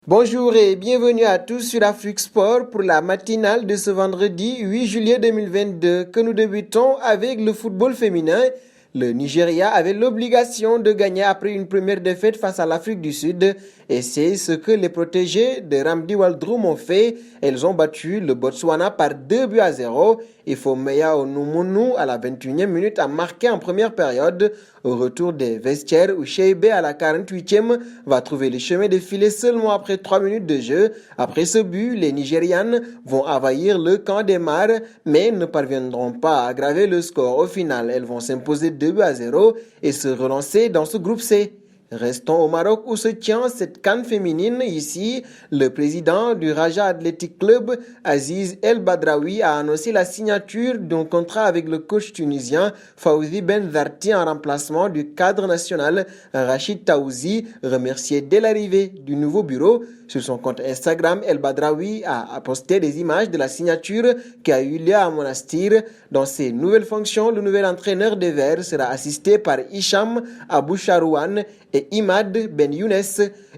Bonjour et bienvenue à tous sur Afrique Sport pour la matinale de ce vendredi 8 juillet 2022 que nous débutons avec le football féminin. Le Nigeria avait l'obligation de gagner après une première défaite face à l'Afrique du Sud et c'est ce que les protégés de Ramdi Waldrum ont fait. Elles ont battu le Botswana par 2 buts à 0. Ifemeya Onumunu à la 21e minute a marqué en première période. Au retour des vestiaires, Ucheibe à la 48e va trouver le chemin de filer seulement après 3 minutes de jeu. Après ce but, les Nigérianes vont envahir le camp des Mares mais ne parviendront pas à aggraver le score. Au final, elles vont s'imposer 2 buts à 0 et se relancer dans ce groupe C. Restons au Maroc où se tient cette CAN féminine. Ici, le président du Raja Athletic Club, Aziz El Badraoui, a annoncé la signature d'un contrat avec le coach tunisien Fawzi Ben Zarti en remplacement du cadre national Rachid Taouzi, remercié dès l'arrivée du nouveau bureau. Sur son compte Instagram, El Badraoui a posté des images de la signature qui a eu lieu à Monastir. Dans ses nouvelles fonctions, le nouvel entraîneur des Verts sera assisté par Hicham Abou Charouane et Imad Ben Younes.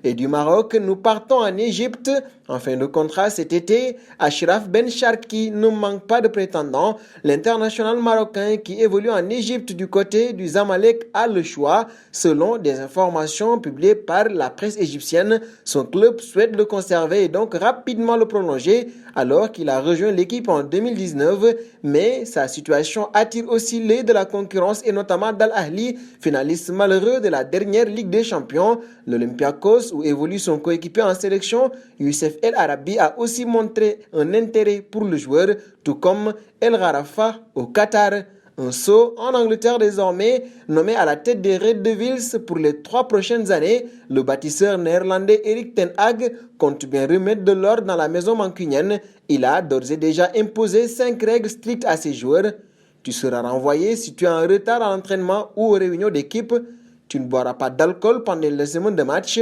Et du Maroc, nous partons en Égypte. En fin de contrat cet été, Ashraf Ben Sharki ne manque pas de prétendants. L'international marocain qui évolue en Égypte du côté du Zamalek a le choix. Selon des informations publiées par la presse égyptienne, son club souhaite le conserver et donc rapidement le prolonger alors qu'il a rejoint l'équipe en 2019. Mais sa situation attire aussi l'œil de la concurrence et notamment d'Al Ahly, finaliste malheureux de la dernière Ligue des Champions. L'Olympiakos, où évolue son coéquipier en sélection, Youssef El Arabi, a aussi montré un intérêt pour le joueur, tout comme El Rarafa au Qatar. Un saut en Angleterre désormais, nommé à la tête des Red Devils pour les 3 prochaines années. Le bâtisseur néerlandais Erik ten Hag compte bien remettre de l'ordre dans la maison mancunienne. Il a d'ores et déjà imposé 5 règles strictes à ses joueurs. Tu seras renvoyé si tu es en retard à l'entraînement ou aux réunions d'équipe. Tu ne boiras pas d'alcool pendant les semaines de match.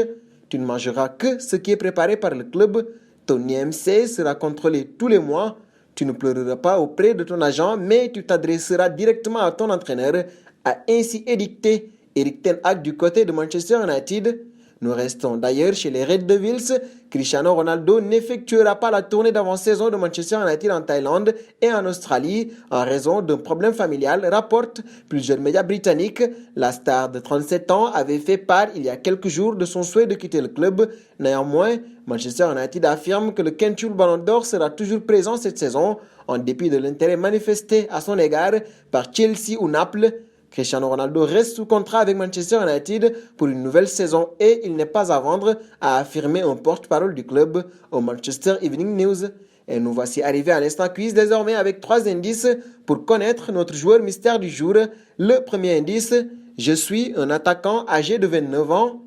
Tu ne mangeras que ce qui est préparé par le club. Ton IMC sera contrôlé tous les mois. Tu ne pleureras pas auprès de ton agent, mais tu t'adresseras directement à ton entraîneur, a ainsi édicté Erik ten Hag du côté de Manchester United. Nous restons d'ailleurs chez les Red Devils. Cristiano Ronaldo n'effectuera pas la tournée d'avant-saison de Manchester United en Thaïlande et en Australie en raison d'un problème familial, rapportent plusieurs médias britanniques. La star de 37 ans avait fait part il y a quelques jours de son souhait de quitter le club. Néanmoins, Manchester United affirme que le Kentul Ballon d'Or sera toujours présent cette saison, en dépit de l'intérêt manifesté à son égard par Chelsea ou Naples. Cristiano Ronaldo reste sous contrat avec Manchester United pour une nouvelle saison et il n'est pas à vendre, a affirmé un porte-parole du club au Manchester Evening News. Et nous voici arrivés à l'instant quiz désormais avec 3 indices pour connaître notre joueur mystère du jour. Le premier indice, je suis un attaquant âgé de 29 ans.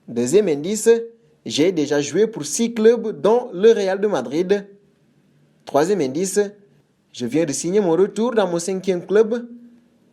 Deuxième indice, j'ai déjà joué pour 6 clubs dont le Real de Madrid. Troisième indice, je viens de signer mon retour dans mon 5e club.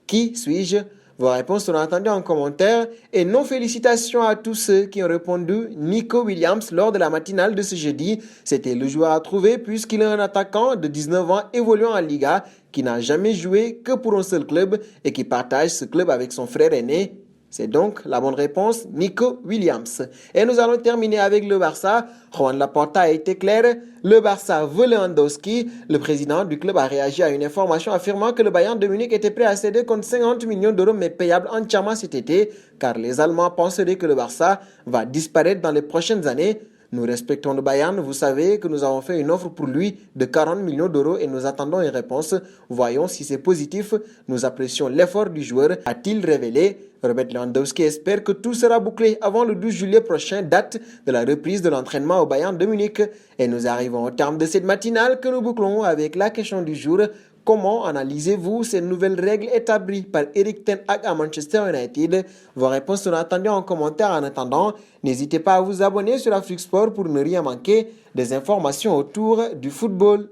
Qui suis-je? Vos réponses seront attendues en commentaire. Et non félicitations à tous ceux qui ont répondu Nico Williams lors de la matinale de ce jeudi. C'était le joueur à trouver puisqu'il est un attaquant de 19 ans évoluant en Liga qui n'a jamais joué que pour un seul club et qui partage ce club avec son frère aîné. C'est donc la bonne réponse, Nico Williams. Et nous allons terminer avec le Barça. Juan Laporta a été clair. Le Barça veut Lewandowski. Le président du club a réagi à une information affirmant que le Bayern de Munich était prêt à céder contre 50 millions d'euros mais payable entièrement cet été car les Allemands penseraient que le Barça va disparaître dans les prochaines années. Nous respectons le Bayern, vous savez que nous avons fait une offre pour lui de 40 millions d'euros et nous attendons une réponse. Voyons si c'est positif. Nous apprécions l'effort du joueur, a-t-il révélé. Robert Lewandowski espère que tout sera bouclé avant le 12 juillet prochain, date de la reprise de l'entraînement au Bayern de Munich. Et nous arrivons au terme de cette matinale que nous bouclons avec la question du jour. Comment analysez-vous ces nouvelles règles établies par Erik ten Hag à Manchester United? Vos réponses seront attendues en commentaire. En attendant, n'hésitez pas à vous abonner sur Afrique Sport pour ne rien manquer des informations autour du football.